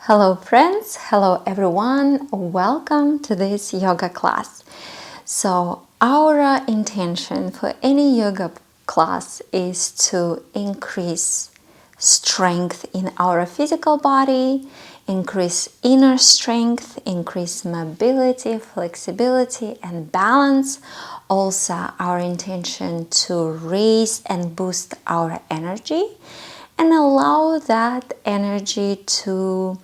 Hello friends, hello everyone, welcome to this yoga class. So our intention for any yoga class is to increase strength in our physical body, increase inner strength, increase mobility, flexibility and balance. Also our intention to raise and boost our energy and allow that energy to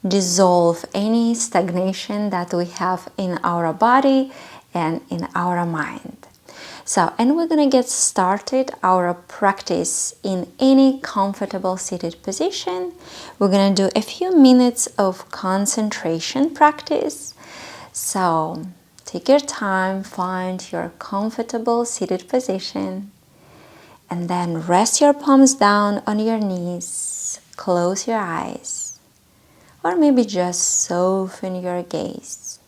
dissolve any stagnation that we have in our body and in our mind. So, and we're gonna get started our practice in any comfortable seated position. We're gonna do a few minutes of concentration practice. So, take your time, find your comfortable seated position, and then rest your palms down on your knees. Close your eyes. Or maybe just soften your gaze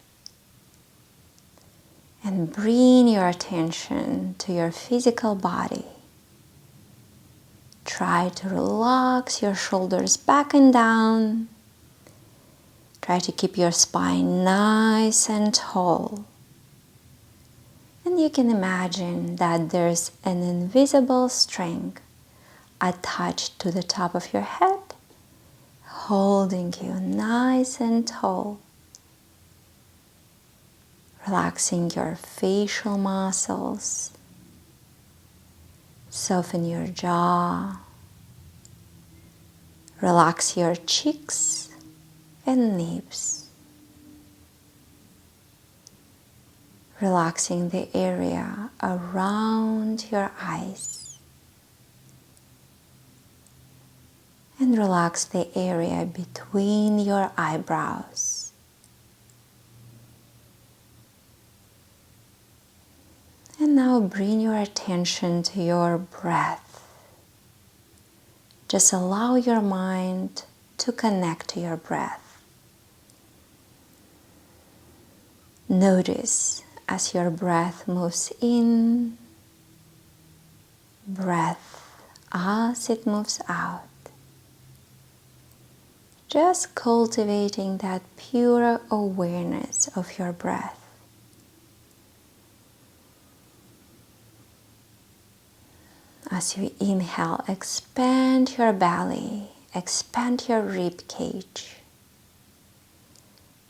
and bring your attention to your physical body. Try to relax your shoulders back and down. Try to keep your spine nice and tall. And you can imagine that there's an invisible string attached to the top of your head, holding you nice and tall, relaxing your facial muscles, soften your jaw, relax your cheeks and lips, relaxing the area around your eyes. And relax the area between your eyebrows. And now bring your attention to your breath. Just allow your mind to connect to your breath. Notice as your breath moves in, breath as it moves out. Just cultivating that pure awareness of your breath. As you inhale, expand your belly, expand your rib cage.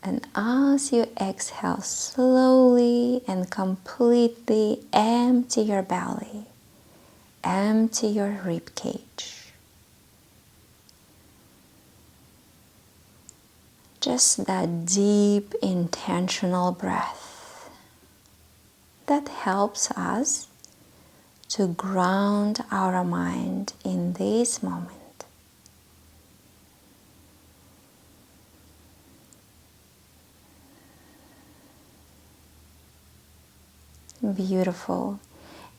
And as you exhale, slowly and completely empty your belly, empty your rib cage. Just that deep, intentional breath that helps us to ground our mind in this moment. Beautiful.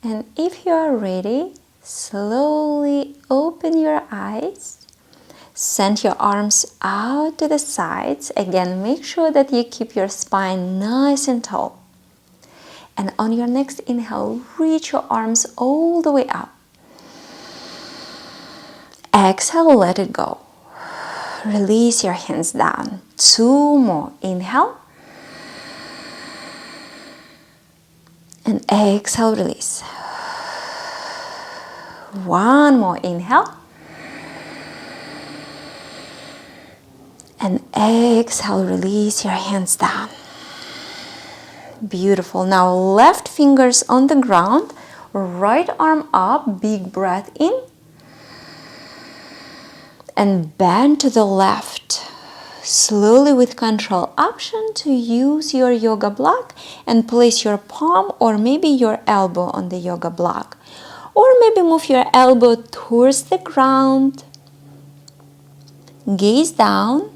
And if you are ready, slowly open your eyes. Send your arms out to the sides. Again, make sure that you keep your spine nice and tall. And on your next inhale, reach your arms all the way up. Exhale, let it go. Release your hands down. 2 more. Inhale. And exhale, release. 1 more. Inhale. And exhale, release your hands down. Beautiful. Now left fingers on the ground, right arm up, big breath in. And bend to the left. Slowly with control option to use your yoga block and place your palm or maybe your elbow on the yoga block. Or maybe move your elbow towards the ground. Gaze down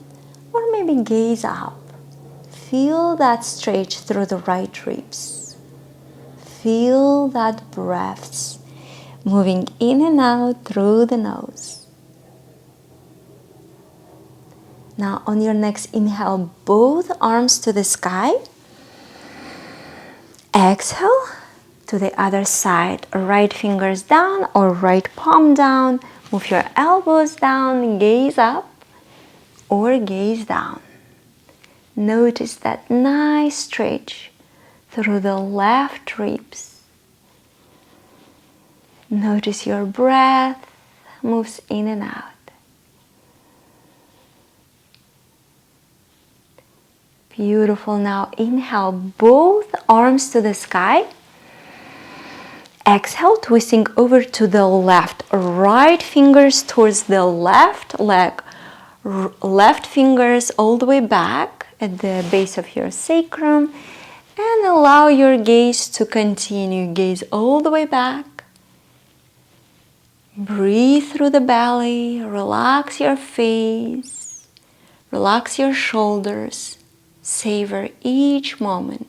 or maybe gaze up. Feel that stretch through the right ribs. Feel that breaths moving in and out through the nose. Now on your next inhale, both arms to the sky. Exhale to the other side. Right fingers down or right palm down. Move your elbows down, gaze up. or gaze down. Notice that nice stretch through the left ribs. Notice your breath moves in and out. Beautiful. Now inhale both arms to the sky. Exhale, twisting over to the left. Right fingers towards the left leg. Left fingers all the way back at the base of your sacrum. And allow your gaze to continue. Gaze all the way back. Breathe through the belly. Relax your face. Relax your shoulders. Savor each moment.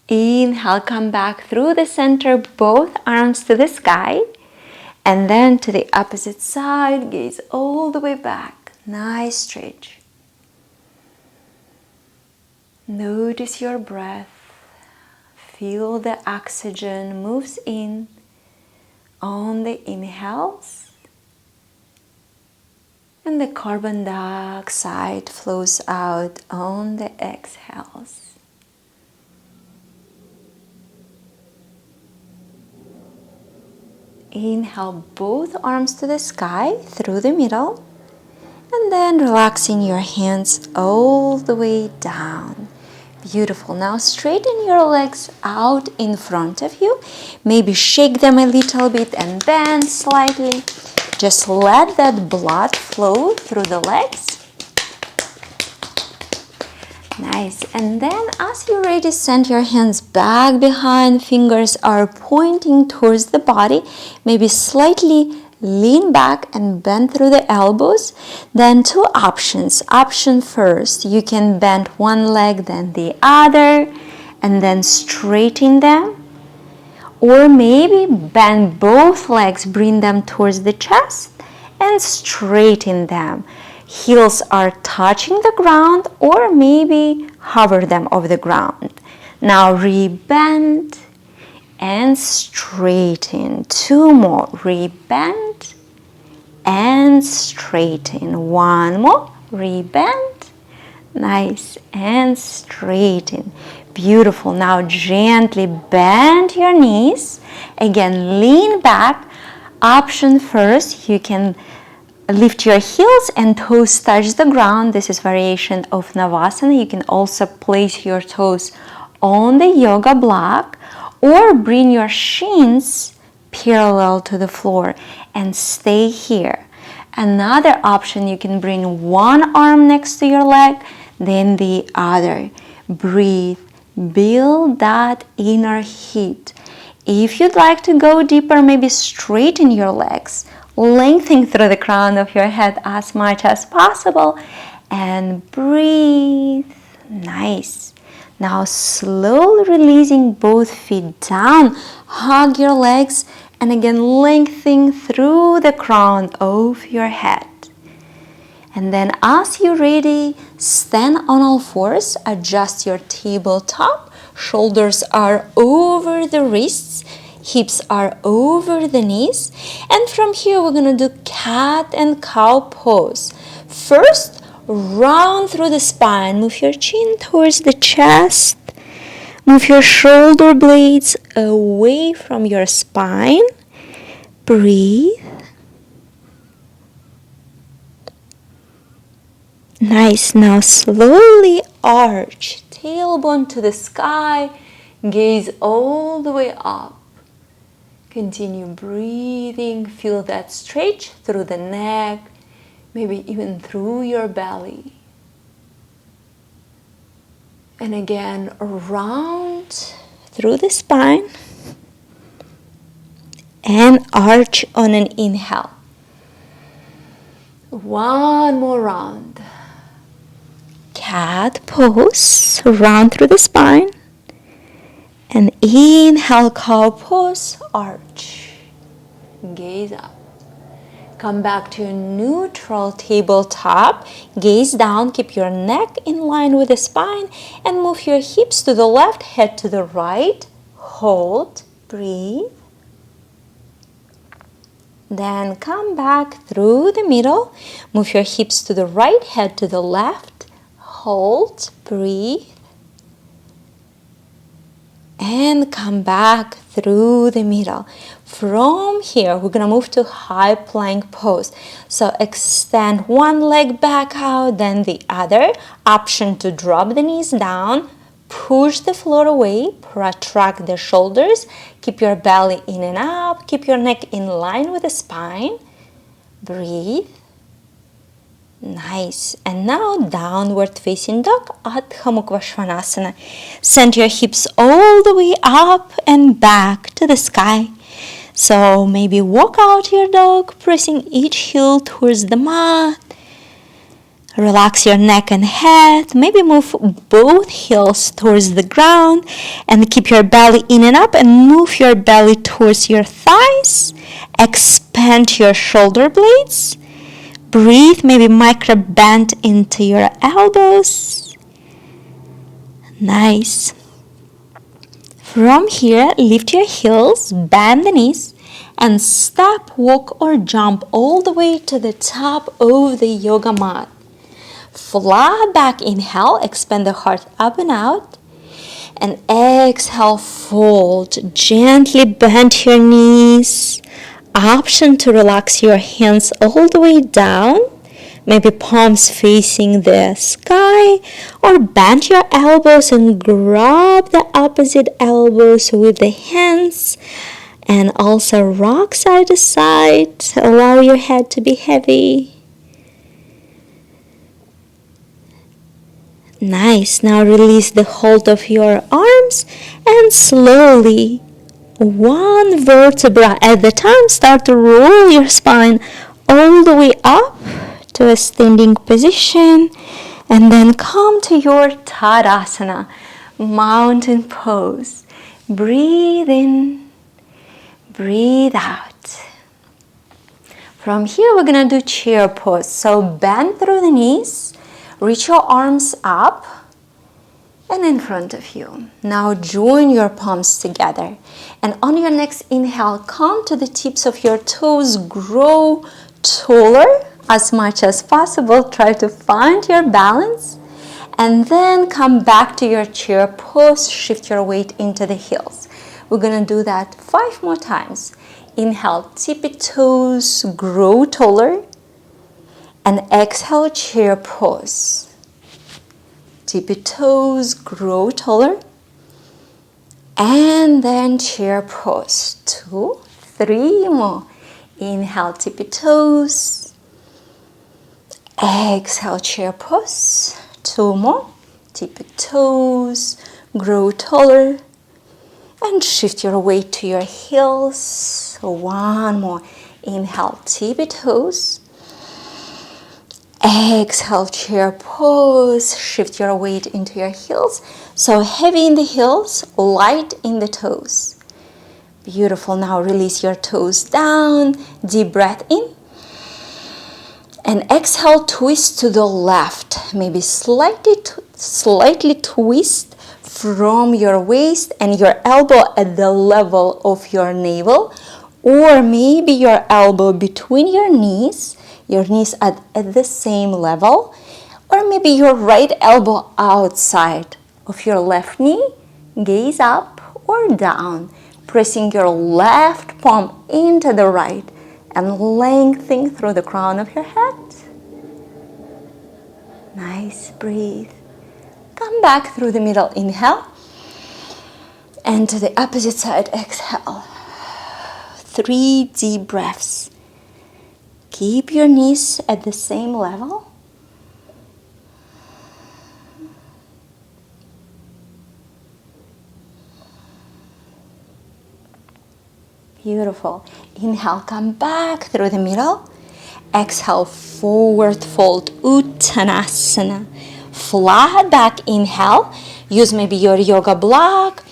Inhale, come back through the center, both arms to the sky. And then to the opposite side, gaze all the way back. Nice stretch. Notice your breath. Feel the oxygen moves in on the inhales. And the carbon dioxide flows out on the exhales. Inhale both arms to the sky through the middle. And then relaxing your hands all the way down. Beautiful. Now straighten your legs out in front of you. Maybe shake them a little bit and bend slightly. Just let that blood flow through the legs. Nice. And then as you're ready, send your hands back behind. Fingers are pointing towards the body. Maybe slightly lean back and bend through the elbows. Then two options. Option first, you can bend one leg, then the other, and then straighten them. Or maybe bend both legs, bring them towards the chest, and straighten them. Heels are touching the ground, or maybe hover them over the ground. Now rebend and straighten. Two more. Rebend and straighten. One more. Rebend. Nice. And straighten. Beautiful. Now gently bend your knees. Again, lean back. Option first, you can lift your heels and toes touch the ground. This is variation of Navasana. You can also place your toes on the yoga block or bring your shins parallel to the floor and stay here. Another option, you can bring one arm next to your leg, then the other. Breathe. Build that inner heat. If you'd like to go deeper, maybe straighten your legs. Lengthen through the crown of your head as much as possible. And breathe. Nice. Now slowly releasing both feet down. Hug your legs. And again, lengthen through the crown of your head. And then as you're ready, stand on all fours. Adjust your tabletop. Shoulders are over the wrists. Hips are over the knees. And from here, we're going to do cat and cow pose. First, round through the spine. Move your chin towards the chest. Move your shoulder blades away from your spine. Breathe. Nice. Now slowly arch. Tailbone to the sky. Gaze all the way up. Continue breathing. Feel that stretch through the neck. Maybe even through your belly. And again, round through the spine. And arch on an inhale. One more round. Cat pose. Round through the spine. And inhale, cow pose. Arch. Gaze up. Come back to your neutral tabletop. Gaze down, keep your neck in line with the spine, and move your hips to the left, head to the right. Hold, breathe. Then come back through the middle. Move your hips to the right, head to the left. Hold, breathe. And come back through the middle. From here, we're gonna move to high plank pose. So extend one leg back out, then the other. Option to drop the knees down, push the floor away, protract the shoulders, keep your belly in and up, keep your neck in line with the spine. Breathe. Nice. And now downward facing dog, Adho Mukha Svanasana. Send your hips all the way up and back to the sky. So maybe walk out your dog, pressing each heel towards the mat. Relax your neck and head. Maybe move both heels towards the ground and keep your belly in and up and move your belly towards your thighs. Expand your shoulder blades. Breathe, maybe micro bend into your elbows. Nice. From here, lift your heels, bend the knees, and step, walk, or jump all the way to the top of the yoga mat. Flat back, inhale, expand the heart up and out. And exhale, fold. Gently bend your knees. Option to relax your hands all the way down, maybe palms facing the sky, or bend your elbows and grab the opposite elbows with the hands, and also rock side to side. Allow your head to be heavy. Nice. Now release the hold of your arms and slowly, one vertebra at a time, start to roll your spine all the way up to a standing position, and then come to your Tadasana, mountain pose. Breathe in, breathe out. From here, we're gonna do chair pose. So bend through the knees, reach your arms up and in front of you. Now join your palms together, and on your next inhale, come to the tips of your toes, grow taller as much as possible. Try to find your balance, and then come back to your chair pose. Shift your weight into the heels. We're gonna do that 5 more times. Inhale, tippy toes, grow taller, and exhale, chair pose. Tippy toes, grow taller, and then chair pose. 2, 3 more. Inhale, tippy toes. Exhale, chair pose. 2 more. Tippy toes, grow taller, and shift your weight to your heels. 1 more. Inhale, tippy toes. Exhale, chair pose. Shift your weight into your heels. So heavy in the heels, light in the toes. Beautiful. Now release your toes down. Deep breath in. And exhale, twist to the left. Maybe slightly twist from your waist and your elbow at the level of your navel. Or maybe your elbow between your knees at the same level, or maybe your right elbow outside of your left knee. Gaze up or down, pressing your left palm into the right and lengthening through the crown of your head. Nice. Breathe. Come back through the middle. Inhale, and to the opposite side. Exhale. 3 deep breaths. Keep your knees at the same level. Beautiful. Inhale, come back through the middle. Exhale, forward fold, Uttanasana. Flat back, inhale. Use maybe your yoga block.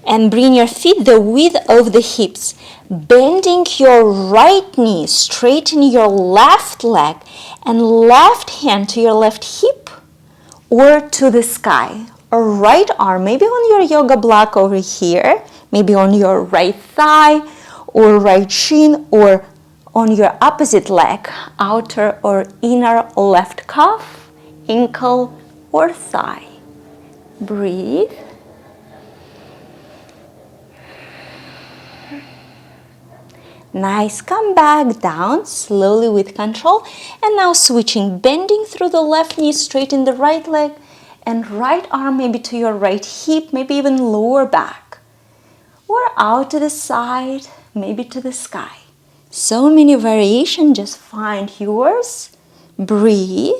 And bring your feet the width of the hips. Bending your right knee, straighten your left leg and left hand to your left hip or to the sky. Or right arm, maybe on your yoga block over here, maybe on your right thigh or right shin, or on your opposite leg, outer or inner left calf, ankle or thigh. Breathe. Nice, come back down slowly with control. And now switching, bending through the left knee, straighten the right leg and right arm maybe to your right hip, maybe even lower back. Or out to the side, maybe to the sky. So many variations, just find yours. Breathe.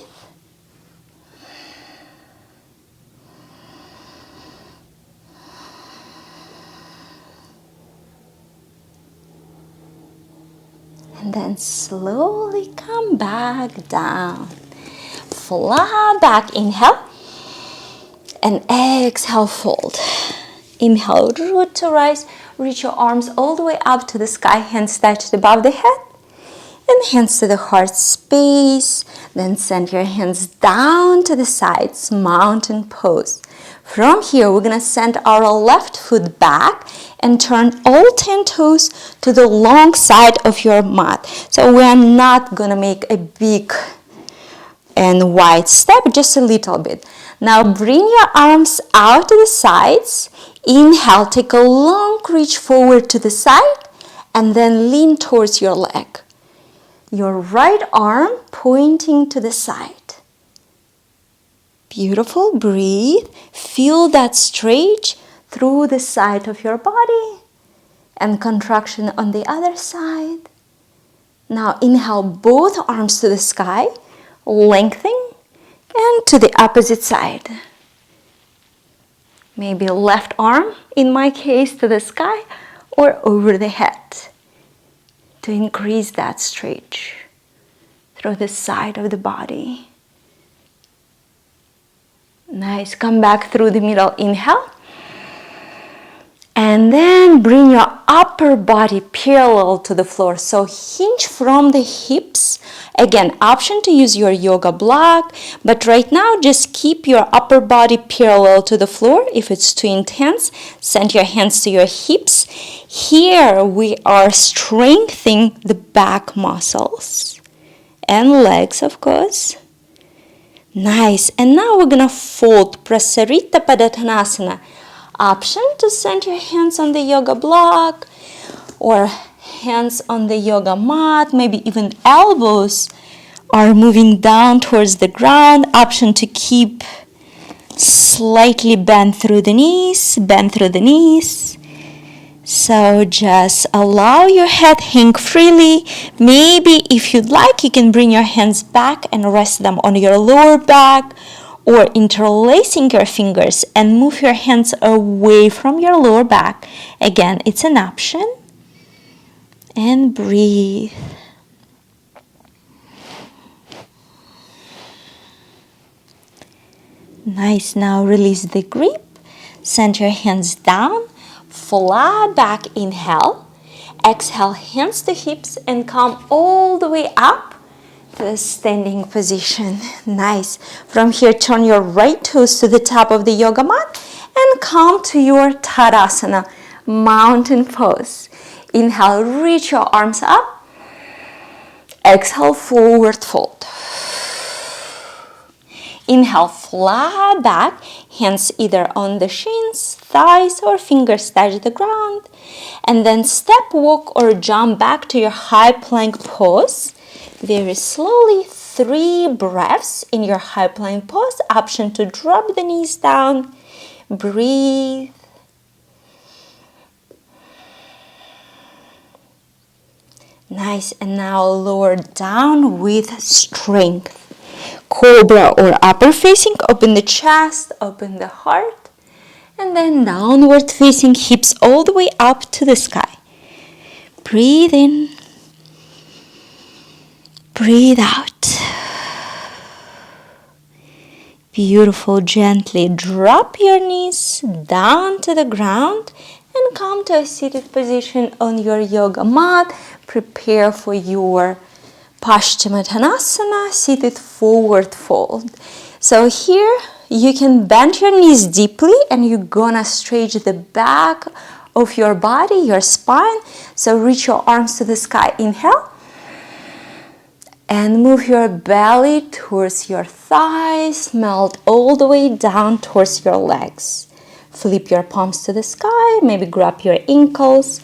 And then slowly come back down. Flat back, inhale. And exhale, fold. Inhale, root to rise. Reach your arms all the way up to the sky. Hands touched above the head. And hands to the heart space. Then send your hands down to the sides. Mountain pose. From here, we're going to send our left foot back and turn all 10 toes to the long side of your mat. So we are not going to make a big and wide step, just a little bit. Now bring your arms out to the sides. Inhale, take a long reach forward to the side and then lean towards your leg. Your right arm pointing to the side. Beautiful, breathe. Feel that stretch through the side of your body and contraction on the other side. Now inhale, both arms to the sky, lengthening, and to the opposite side. Maybe left arm, in my case, to the sky or over the head to increase that stretch through the side of the body. Nice, come back through the middle, inhale. And then bring your upper body parallel to the floor. So hinge from the hips. Again, option to use your yoga block, but right now just keep your upper body parallel to the floor. If it's too intense, send your hands to your hips. Here we are strengthening the back muscles and legs, of course. Nice. And now we're gonna fold Prasarita Padottanasana. Option to send your hands on the yoga block or hands on the yoga mat, maybe even elbows are moving down towards the ground. Option to keep slightly bent through the knees, So just allow your head hang freely. Maybe if you'd like, you can bring your hands back and rest them on your lower back, or interlacing your fingers and move your hands away from your lower back. Again, it's an option. And breathe. Nice, now release the grip. Send your hands down, flat back, inhale. Exhale, hands to hips and come all the way up. The standing position. Nice. From here, turn your right toes to the top of the yoga mat and come to your Tadasana, mountain pose. Inhale, reach your arms up. Exhale, forward fold. Inhale, flat back, hands either on the shins, thighs, or fingers touch the ground. And then step, walk, or jump back to your high plank pose. Very slowly, 3 breaths in your high plank pose. Option to drop the knees down. Breathe. Nice, and now lower down with strength. Cobra or upper facing, open the chest, open the heart. And then downward facing, hips all the way up to the sky. Breathe in. Breathe out. Beautiful. Gently drop your knees down to the ground and come to a seated position on your yoga mat. Prepare for your Paschimottanasana, seated forward fold. So here you can bend your knees deeply and you're gonna stretch the back of your body, your spine. So reach your arms to the sky. Inhale. And move your belly towards your thighs, melt all the way down towards your legs. Flip your palms to the sky, maybe grab your ankles,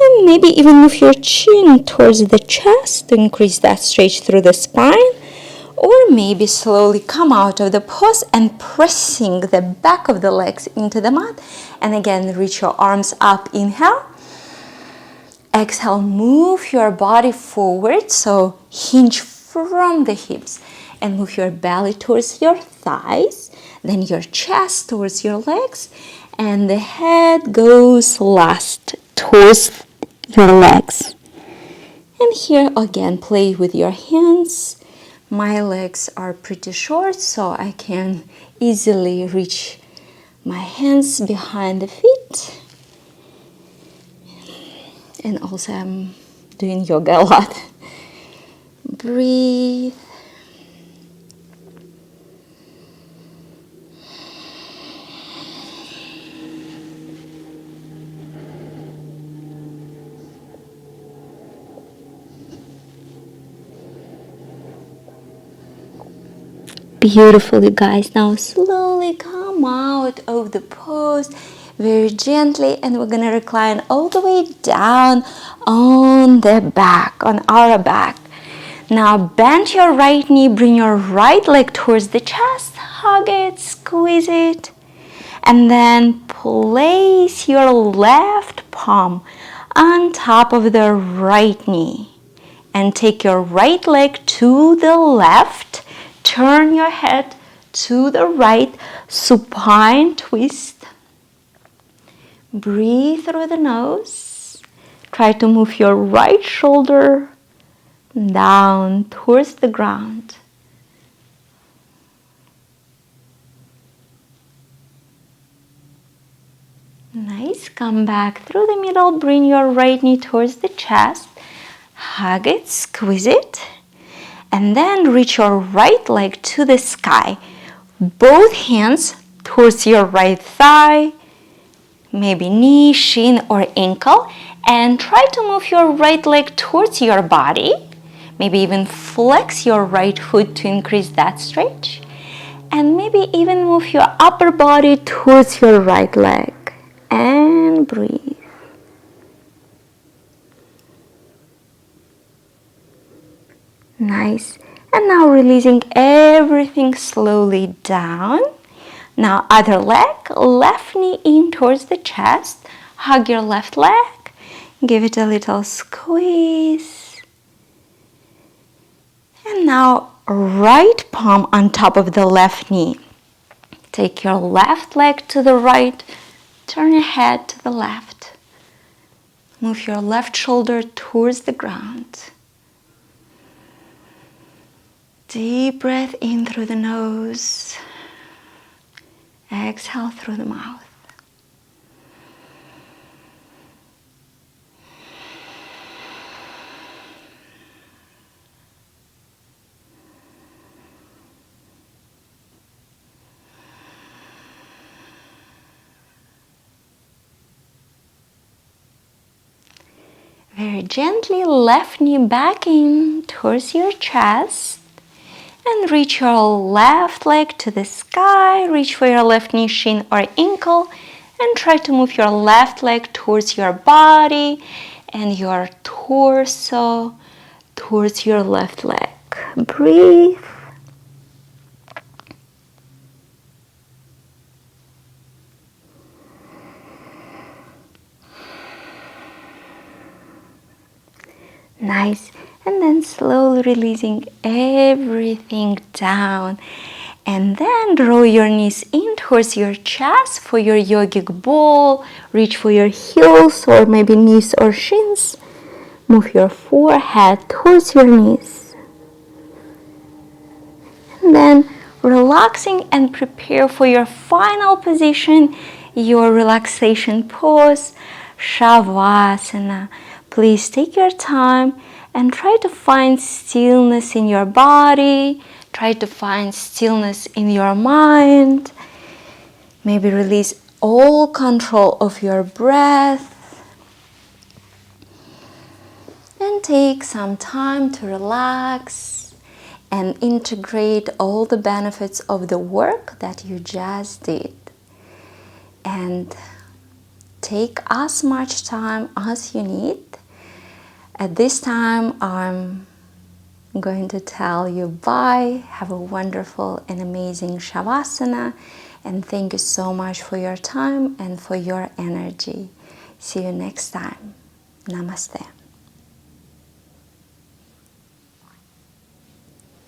and maybe even move your chin towards the chest to increase that stretch through the spine. Or maybe slowly come out of the pose and pressing the back of the legs into the mat. And again, reach your arms up, inhale. Exhale, move your body forward, so hinge from the hips and move your belly towards your thighs, then your chest towards your legs, and the head goes last towards your legs. And here again, play with your hands. My legs are pretty short, so I can easily reach my hands behind the feet. And also I'm doing yoga a lot. Breathe. Beautiful, you guys. Now slowly come out of the pose very gently, and we're gonna recline all the way down on the back, on our back. Now bend your right knee, bring your right leg towards the chest, hug it, squeeze it, and then place your left palm on top of the right knee and take your right leg to the left. Turn your head to the right, supine twist. Breathe through the nose. Try to move your right shoulder down towards the ground. Nice. Come back through the middle. Bring your right knee towards the chest. Hug it, squeeze it. And then reach your right leg to the sky. Both hands towards your right thigh, maybe knee, shin, or ankle. And try to move your right leg towards your body. Maybe even flex your right foot to increase that stretch. And maybe even move your upper body towards your right leg. And breathe. Nice. And now releasing everything slowly down. Now other leg, left knee in towards the chest. Hug your left leg. Give it a little squeeze. And now right palm on top of the left knee. Take your left leg to the right. Turn your head to the left. Move your left shoulder towards the ground. Deep breath in through the nose. Exhale through the mouth. Very gently, left knee back in towards your chest. And reach your left leg to the sky. Reach for your left knee, shin, or ankle. And try to move your left leg towards your body and your torso towards your left leg. Breathe. Nice. And then slowly releasing everything down. And then draw your knees in towards your chest for your yogic ball. Reach for your heels or maybe knees or shins. Move your forehead towards your knees. And then relaxing and prepare for your final position, your relaxation pose, Shavasana. Please take your time and try to find stillness in your body. Try to find stillness in your mind. Maybe release all control of your breath. And take some time to relax and integrate all the benefits of the work that you just did. And take as much time as you need. At this time, I'm going to tell you bye. Have a wonderful and amazing Shavasana. And thank you so much for your time and for your energy. See you next time. Namaste.